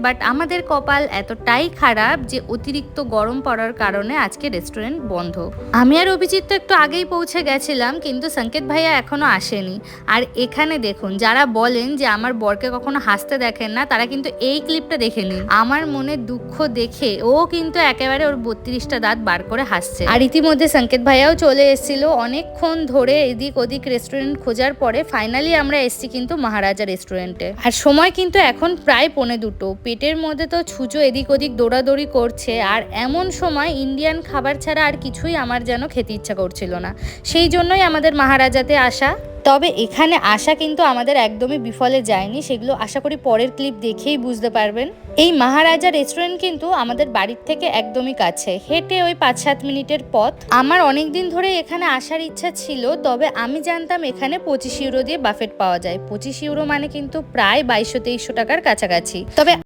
But আমাদের কপাল এতটাই খারাপ যে অতিরিক্ত গরম পড়ার কারণে আজকে রেস্টুরেন্ট বন্ধ। আমি আর অভিজিৎ তো একটু আগেই পৌঁছে গেছিলাম, কিন্তু সংকেত ভাইয়া এখনো আসেনি। আর এখানে দেখুন, যারা বলেন যে আমার বরকে কখনো হাসতে দেখেন না, তারা কিন্তু এই ক্লিপটা দেখে নিন। আমার মনে দুঃখ দেখে ও কিন্তু একেবারে ওর 32টা দাঁত বার করে হাসছে। আর ইতিমধ্যে সংকেত ভাইয়াও চলে এসেছিল। অনেকক্ষণ ধরে এদিক ওদিক রেস্টুরেন্ট খোঁজার পরে ফাইনালি আমরা এসেছি কিন্তু মহারাজা রেস্টুরেন্টে। আর সময় কিন্তু এখন প্রায় 1:45। পেটের মধ্যে তো ছুঁচো এদিক ওদিক দৌড়াদৌড়ি করছে, আর এমন সময় ইন্ডিয়ান খাবার ছাড়া আর কিছুই আমার যেন খেতে ইচ্ছা করছিল না। সেই জন্যই আমাদের মহারাজাতে আসা। তবে এখানে আসা কিন্তু আমাদের একদমই বিফলে যায়নি, সেগুলো আশা করি পরের ক্লিপ দেখেই বুঝতে পারবেন। এই মহারাজা রেস্টুরেন্ট কিন্তু আমাদের বাড়ির থেকে একদমই কাছে, হেঁটে ওই 5-7 মিনিটের পথ। আমার অনেক দিন ধরে এখানে আসার ইচ্ছা ছিল, তবে আমি জানতাম এখানে 25 ইউরো দিয়ে বাফেট পাওয়া যায়। 25 ইউরো মানে কিন্তু প্রায় 2200-2300 টাকার কাছাকাছি। তবে